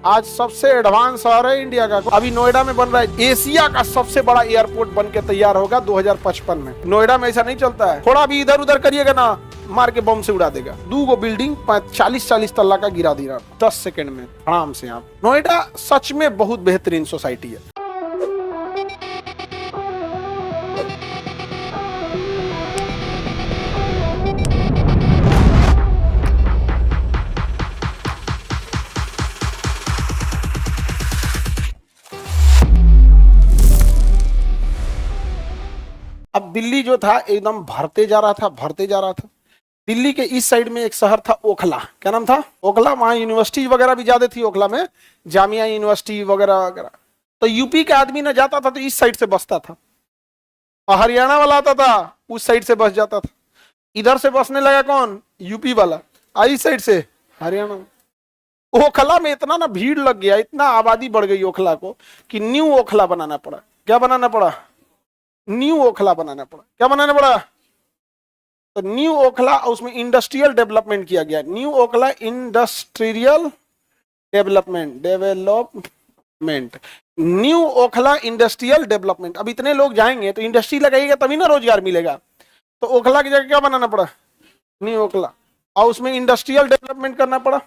आज सबसे एडवांस शहर है इंडिया का। अभी नोएडा में बन रहा है एशिया का सबसे बड़ा एयरपोर्ट बन के तैयार होगा 2055 में। नोएडा में ऐसा नहीं चलता है, थोड़ा भी इधर उधर करिएगा ना मार के बम से उड़ा देगा। 2 बिल्डिंग 40-40 तल्ला का गिरा दिया 10 सेकंड में आराम से। आप नोएडा सच में बहुत बेहतरीन सोसाइटी है। अब दिल्ली जो था एकदम भरते जा रहा था। दिल्ली के इस साइड में एक शहर था ओखला। क्या नाम था? ओखला। वहां यूनिवर्सिटी वगैरह भी ज्यादा थी ओखला में, जामिया यूनिवर्सिटी वगैरह वगैरह। तो यूपी का आदमी ना जाता था तो इस साइड से बसता था, और हरियाणा वाला आता था उस साइड से बस जाता था। इधर से बसने लगा कौन? यूपी वाला। इस साइड से हरियाणा। ओखला में इतना ना भीड़ लग गया, इतना आबादी बढ़ गई ओखला को कि न्यू ओखला बनाना पड़ा। क्या बनाना पड़ा? न्यू ओखला बनाना पड़ा। क्या बनाना पड़ा? तो न्यू ओखला, उसमें इंडस्ट्रियल डेवलपमेंट किया गया। New Okhla industrial development. New Okhla industrial development. अब इतने लोग जाएंगे तो इंडस्ट्री लगाइएगा तभी ना रोजगार मिलेगा। तो ओखला की जगह क्या बनाना पड़ा? न्यू ओखला। और उसमें इंडस्ट्रियल डेवलपमेंट करना पड़ा।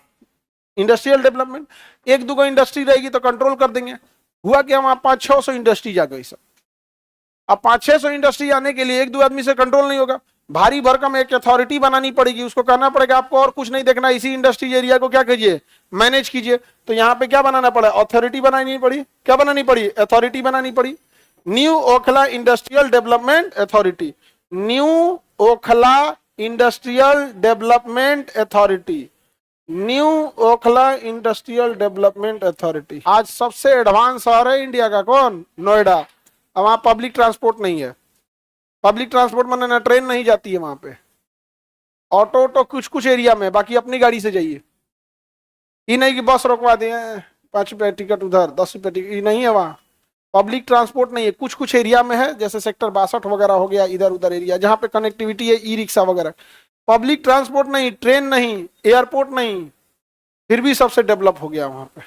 इंडस्ट्रियल डेवलपमेंट, 1-2 इंडस्ट्री रहेगी तो कंट्रोल कर देंगे। हुआ क्या, वहां 500-600 इंडस्ट्री जा गई सब। अब 500-600 इंडस्ट्री आने के लिए 1-2 आदमी से कंट्रोल नहीं होगा। भारी भरकम एक अथॉरिटी बनानी पड़ेगी। उसको कहना पड़ेगा आपको और कुछ नहीं देखना, इसी इंडस्ट्री एरिया को क्या कीजिए, मैनेज कीजिए। तो यहाँ पे क्या बनाना पड़ा? अथॉरिटी बनानी पड़ी। क्या बनानी पड़ी? अथॉरिटी बनानी पड़ी। New Okhla industrial development authority. New Okhla industrial development authority. New Okhla industrial development authority. आज सबसे एडवांस शहर है इंडिया का। कौन? नोएडा। अब वहां पब्लिक ट्रांसपोर्ट नहीं है। पब्लिक ट्रांसपोर्ट माने ना ट्रेन नहीं जाती है वहां पे। ऑटो कुछ एरिया में, बाकी अपनी गाड़ी से जाइए। ये नहीं कि बस रोकवा दिए 5 रुपये टिकट उधर 10 रुपये टिकट, ये नहीं है। वहाँ पब्लिक ट्रांसपोर्ट नहीं है। कुछ एरिया में है, जैसे सेक्टर 62 वगैरह हो गया, इधर उधर एरिया जहाँ पे कनेक्टिविटी है, ई रिक्शा वगैरह। पब्लिक ट्रांसपोर्ट नहीं, ट्रेन नहीं, एयरपोर्ट नहीं, फिर भी सबसे डेवलप हो गया वहां पे।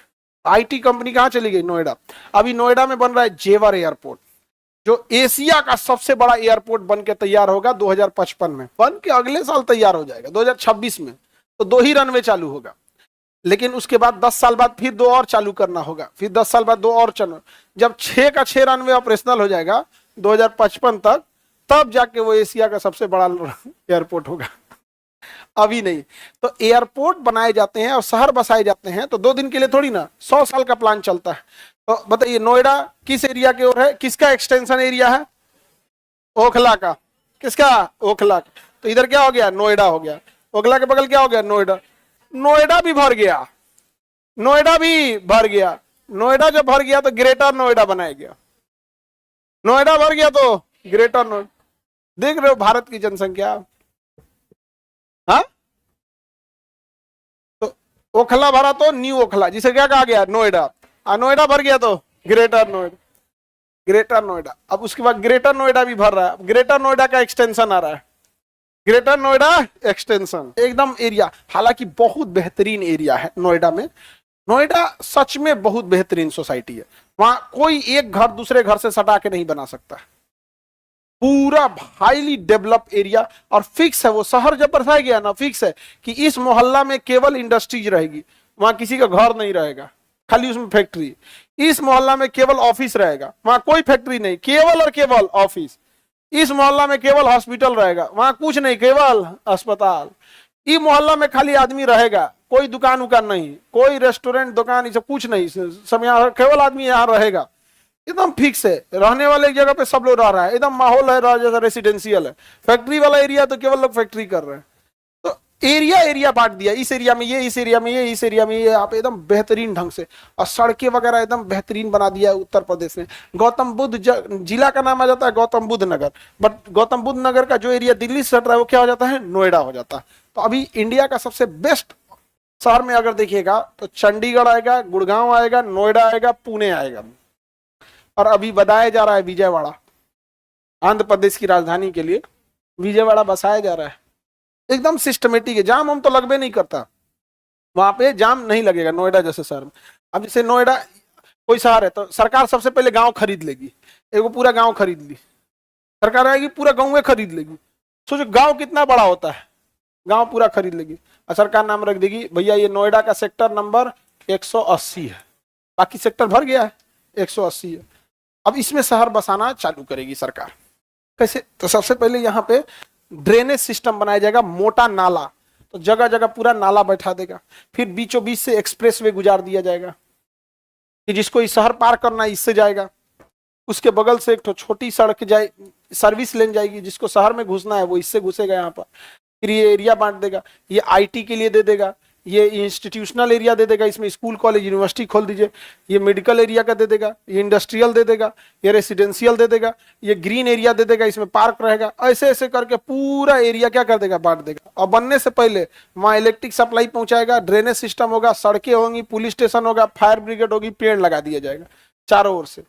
IT कंपनी कहाँ चली गई? नोएडा। अभी नोएडा में बन रहा है जेवर एयरपोर्ट, जो एशिया का सबसे बड़ा एयरपोर्ट बन के तैयार होगा 2055 में। बन के अगले साल तैयार हो जाएगा 2026 में। तो 2 ही रनवे चालू होगा, लेकिन उसके बाद 10 साल बाद फिर 2 और चालू करना होगा, फिर 10 साल बाद 2 और चालू। जब 6 का 6 रनवे ऑपरेशनल हो जाएगा 2055 तक, तब जाके वो एशिया का सबसे बड़ा एयरपोर्ट होगा। अभी नहीं। तो एयरपोर्ट बनाए जाते हैं और शहर बसाए जाते हैं तो 2 दिन के लिए थोड़ी ना, 100 साल का प्लान चलता है। तो बताइए नोएडा किस एरिया की ओर है? किसका एक्सटेंशन एरिया है? ओखला का। किसका? ओखला का। तो इधर क्या हो गया? नोएडा हो गया। ओखला के बगल क्या हो गया? नोएडा। नोएडा भी भर गया। नोएडा भी भर गया। नोएडा जब भर गया तो ग्रेटर नोएडा बनाया गया। नोएडा भर गया तो ग्रेटर नोएडा। देख रहे हो भारत की जनसंख्या। हाँ, तो ओखला भरा तो न्यू ओखला, जिसे क्या कहा गया? नोएडा। नोएडा भर गया तो ग्रेटर नोएडा। ग्रेटर नोएडा। अब उसके बाद ग्रेटर नोएडा भी भर रहा है। ग्रेटर नोएडा का एक्सटेंशन आ रहा है। ग्रेटर नोएडा एक्सटेंशन एकदम एरिया, हालांकि बहुत बेहतरीन एरिया है नोएडा में। नोएडा सच में बहुत बेहतरीन सोसाइटी है। वहां कोई एक घर दूसरे घर से सटा के नहीं बना सकता। पूरा हाईली डेवलप एरिया, और फिक्स है वो शहर जब बसाया गया ना, फिक्स है कि इस मोहल्ला में केवल इंडस्ट्रीज रहेगी, वहां किसी का घर नहीं रहेगा, खाली उसमें फैक्ट्री। इस मोहल्ला में केवल ऑफिस रहेगा, वहां कोई फैक्ट्री नहीं, केवल और केवल ऑफिस। इस मोहल्ला में केवल हॉस्पिटल रहेगा, वहां कुछ नहीं, केवल अस्पताल। इस मोहल्ला में खाली आदमी रहेगा, कोई दुकान उकान नहीं, कोई रेस्टोरेंट दुकान, ये सब कुछ नहीं, सब यहाँ केवल आदमी यहाँ रहेगा। एकदम फिक्स है। रहने वाले जगह पे सब लोग रह रहा है, एकदम माहौल है जैसा रेसिडेंशियल है। फैक्ट्री वाला एरिया तो केवल लोग फैक्ट्री कर रहे हैं। तो एरिया बांट दिया, इस एरिया में ये, इस एरिया में ये, इस एरिया में ये, आप एकदम बेहतरीन ढंग से। और सड़कें वगैरह एकदम बेहतरीन बना दिया है उत्तर प्रदेश में। गौतम बुद्ध जिला का नाम आ जाता है गौतम बुद्ध नगर, बट गौतम बुद्ध नगर का जो एरिया दिल्ली से सट रहा है वो क्या हो जाता है? नोएडा हो जाता है। तो अभी इंडिया का सबसे बेस्ट शहर में अगर देखिएगा तो चंडीगढ़ आएगा, गुड़गांव आएगा, नोएडा आएगा, पुणे आएगा, और अभी बनाया जा रहा है विजयवाड़ा। आंध्र प्रदेश की राजधानी के लिए विजयवाड़ा बसाया जा रहा है। एकदम सिस्टमेटिक है। जाम हम तो लगभग नहीं करता, वहां पे जाम नहीं लगेगा नोएडा जैसे शहर में। अब जैसे नोएडा कोई शहर है तो सरकार सबसे पहले गांव खरीद लेगी, एगो पूरा गांव खरीद ली, सरकार आएगी पूरा गांव में खरीद लेगी। सोचो गांव कितना बड़ा होता है, गांव पूरा खरीद लेगी और सरकार नाम रख देगी भैया ये नोएडा का सेक्टर नंबर 180 है, बाकी सेक्टर भर गया है 180 है। अब इसमें शहर बसाना चालू करेगी सरकार। कैसे? तो सबसे पहले यहाँ पे ड्रेनेज सिस्टम बनाया जाएगा, मोटा नाला, तो जगह जगह पूरा नाला बैठा देगा। फिर बीचों बीच से एक्सप्रेस वे गुजार दिया जाएगा कि जिसको इस शहर पार करना इससे जाएगा, उसके बगल से एक तो छोटी सड़क जाए, सर्विस लेन जाएगी, जिसको शहर में घुसना है वो इससे घुसेगा यहाँ पर। फिर ये एरिया बांट देगा, ये आईटी के लिए दे देगा, ये इंस्टीट्यूशनल एरिया दे देगा, इसमें स्कूल कॉलेज यूनिवर्सिटी खोल दीजिए, ये मेडिकल एरिया का दे देगा, ये इंडस्ट्रियल दे देगा, ये रेसिडेंशियल दे देगा, ये ग्रीन एरिया दे देगा, इसमें पार्क रहेगा। ऐसे ऐसे करके पूरा एरिया क्या कर देगा, बांट देगा। और बनने से पहले वहाँ इलेक्ट्रिक सप्लाई पहुंचाएगा, ड्रेनेज सिस्टम होगा, सड़कें होंगी, पुलिस स्टेशन होगा, फायर ब्रिगेड होगी, पेड़ लगा दिया जाएगा चारों ओर से।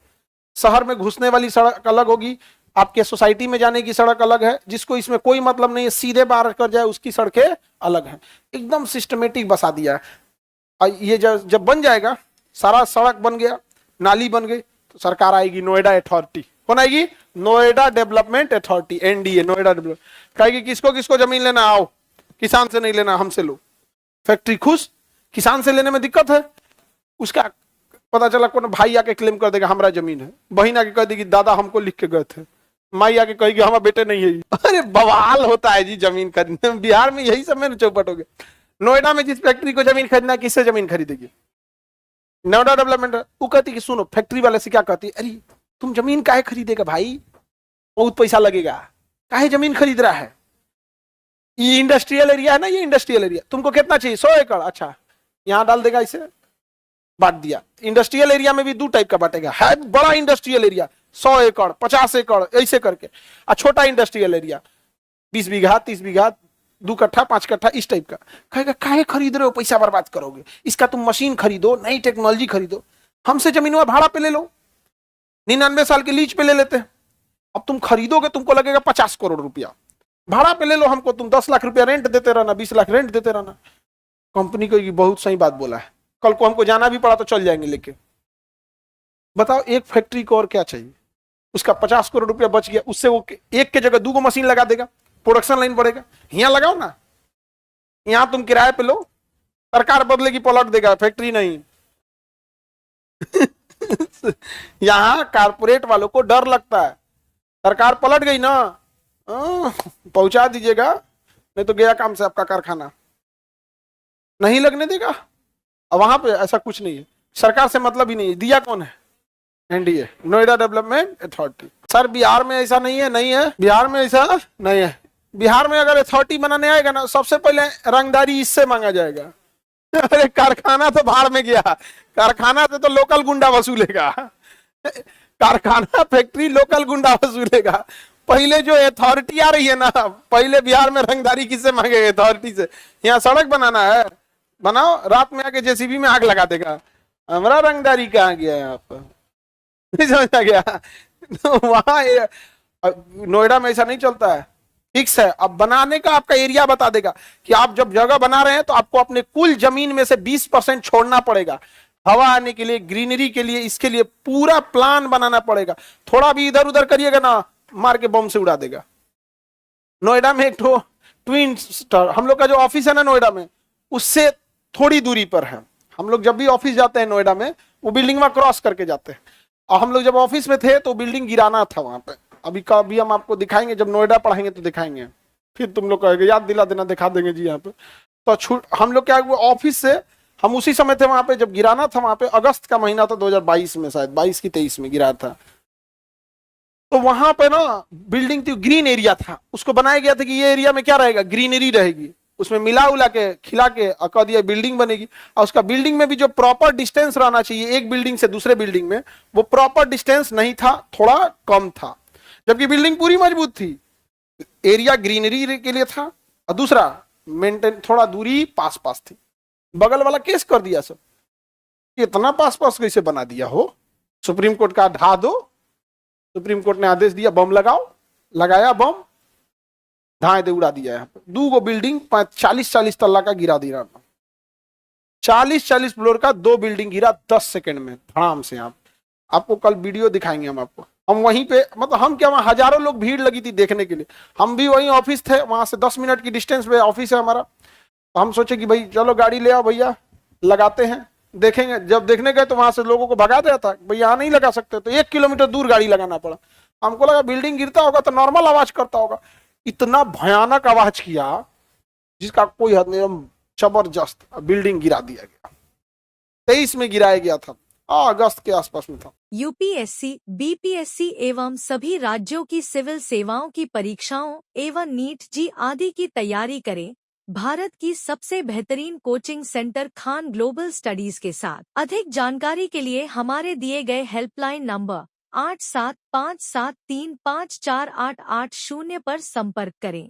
शहर में घुसने वाली सड़क अलग होगी, आपके सोसाइटी में जाने की सड़क अलग है, जिसको इसमें कोई मतलब नहीं है सीधे बाहर कर जाए उसकी सड़कें अलग हैं। एकदम सिस्टमेटिक बसा दिया है। ये जब बन जाएगा, सारा सड़क बन गया, नाली बन गई, तो सरकार आएगी नोएडा अथॉरिटी। कौन आएगी? Noida development authority, NDA, Noida development. कहेगी किसको किसको जमीन लेना, आओ, किसान से नहीं लेना, हमसे लो। फैक्ट्री खुश, किसान से लेने में दिक्कत है, उसका पता चला कौन भाई आके क्लेम कर देगा हमारा जमीन है, बहन आके कह देगी दादा हमको लिख के गए थे, माई आके कहेगी हमारे बेटे नहीं है। अरे बवाल होता है जी जमीन खरीदने में, बिहार में यही सब में चौपट हो गया। नोएडा में जिस फैक्ट्री को जमीन खरीदना है, किससे जमीन खरीदेगी? नोएडा डेवलपमेंट। वो कहती कि सुनो, फैक्ट्री वाले से क्या कहती, अरे तुम जमीन काहे खरीदेगा भाई, बहुत पैसा लगेगा, काहे जमीन खरीद रहा है, ये इंडस्ट्रियल एरिया है ना, ये इंडस्ट्रियल एरिया, तुमको कितना चाहिए, 100 एकड़, अच्छा यहाँ डाल देगा, इसे बांट दिया। इंडस्ट्रियल एरिया में भी दो टाइप का बांटेगा, है बड़ा इंडस्ट्रियल एरिया 100 एकड़ 50 एकड़ ऐसे करके, और छोटा इंडस्ट्रियल एरिया 20 बीघा 30 बीघा 2 कट्ठा 5 कट्ठा इस टाइप का। कहेगा काहे खरीद रहे हो, पैसा बर्बाद करोगे, इसका तुम मशीन खरीदो, नई टेक्नोलॉजी खरीदो, हमसे जमीन भाड़ा पे ले लो, 99 साल के लीज पे ले लेते हैं। अब तुम खरीदोगे तुमको लगेगा 50 करोड़ रुपया, भाड़ा पे ले लो हमको, तुम 10 लाख रुपया रेंट देते रहना, 20 लाख रेंट देते रहना। कंपनी को बहुत सही बात बोला है, कल को हमको जाना भी पड़ा तो चल जाएंगे लेके। बताओ एक फैक्ट्री को और क्या चाहिए, उसका 50 करोड़ रुपया बच गया, उससे वो एक के जगह 2 मशीन लगा देगा, प्रोडक्शन लाइन बढ़ेगा। यहाँ लगाओ ना, यहाँ तुम किराए पे लो, सरकार बदलेगी पलट देगा, फैक्ट्री नहीं। यहाँ कारपोरेट वालों को डर लगता है, सरकार पलट गई ना, पहुंचा दीजिएगा, नहीं तो गया काम से आपका कारखाना, नहीं लगने देगा। और वहां पे ऐसा कुछ नहीं है, सरकार से मतलब ही नहीं है, दिया कौन है, NDA, Noida development authority. Sir Bihar में ऐसा नहीं है, नहीं है बिहार में ऐसा नहीं है। बिहार में अगर अथॉरिटी बनाने आएगा ना, सबसे पहले रंगदारी इससे मांगा जाएगा। अरे कारखाना तो भाड़ में गया, कारखाना से तो लोकल गुंडा वसूलेगा, कारखाना फैक्ट्री लोकल गुंडा वसूलेगा। पहले जो अथॉरिटी आ रही है ना, पहले बिहार में रंगदारी किससे मांगेगा, अथॉरिटी से। यहाँ सड़क बनाना है, बनाओ, रात में आके जेसीबी में आग लगा देगा, हमारा रंगदारी कहाँ गया यहाँ पर, नहीं समझा गया। तो वहां नोएडा में ऐसा नहीं चलता है, फिक्स है। अब बनाने का आपका एरिया बता देगा कि आप जब जगह बना रहे हैं तो आपको अपने कुल जमीन में से 20% छोड़ना पड़ेगा, हवा आने के लिए, ग्रीनरी के लिए, इसके लिए पूरा प्लान बनाना पड़ेगा। थोड़ा भी इधर उधर करिएगा ना, मार के बम से उड़ा देगा। नोएडा में एक तो ट्विन स्टार, हम लोग का जो ऑफिस है ना नोएडा में, उससे थोड़ी दूरी पर है। हम लोग जब भी ऑफिस जाते हैं नोएडा में, वो बिल्डिंग में क्रॉस करके जाते हैं। और हम लोग जब ऑफिस में थे तो बिल्डिंग गिराना था वहां पे, अभी का भी हम आपको दिखाएंगे, जब नोएडा पढ़ाएंगे तो दिखाएंगे, फिर तुम लोग कहेंगे याद दिला देना, दिखा देंगे जी यहाँ पे। तो हम लोग क्या हुआ, ऑफिस से हम उसी समय थे वहां पे जब गिराना था, वहां पे अगस्त का महीना था 2022 में, शायद 22 की 23 में गिरा था। तो वहां पे ना बिल्डिंग थी, ग्रीन एरिया था, उसको बनाया गया था कि ये एरिया में क्या रहेगा, ग्रीनरी रहेगी, उसमें मिला उला के खिला के कह दिया बिल्डिंग बनेगी। और उसका बिल्डिंग में भी जो प्रॉपर डिस्टेंस रहना चाहिए एक बिल्डिंग से दूसरे बिल्डिंग में, वो प्रॉपर डिस्टेंस नहीं था, थोड़ा कम था, जबकि बिल्डिंग पूरी मजबूत थी। एरिया ग्रीनरी के लिए था, और दूसरा मेंटेन, थोड़ा दूरी पास पास थी। बगल वाला केस कर दिया सब, इतना पास पास कैसे बना दिया हो, सुप्रीम कोर्ट का ढा दो। सुप्रीम कोर्ट ने आदेश दिया बम लगाओ, लगाया बम, ढाए दे उड़ा दिया। यहाँ पे 2 बिल्डिंग 40-40 तल्ला का गिरा दिया, 40-40 फ्लोर का 2 बिल्डिंग गिरा 10 सेकंड में धड़ाम से। आपको कल वीडियो दिखाएंगे हम आपको। हम वहीं पे मतलब हम क्या, वहां हजारों लोग भीड़ लगी थी देखने के लिए। हम भी वहीं ऑफिस थे, वहां से 10 मिनट की डिस्टेंस पे ऑफिस है हमारा। तो हम सोचे कि भाई चलो गाड़ी ले आओ भैया, लगाते हैं देखेंगे। जब देखने गए तो वहां से लोगों को भगा दिया था, भाई यहाँ नहीं लगा सकते। तो 1 किलोमीटर दूर गाड़ी लगाना पड़ा। हमको लगा बिल्डिंग गिरता होगा तो नॉर्मल आवाज करता होगा, इतना भयानक आवाज किया जिसका कोई हद नहीं। जबरदस्त बिल्डिंग गिरा दिया गया। 23 में गिराया गया था, अगस्त के आसपास में था। यूपीएससी, बीपीएससी एवं सभी राज्यों की सिविल सेवाओं की परीक्षाओं एवं नीट जी आदि की तैयारी करें भारत की सबसे बेहतरीन coaching centre Khan global studies के साथ। अधिक जानकारी के लिए हमारे दिए गए हेल्पलाइन नंबर 8757354880 पर संपर्क करें।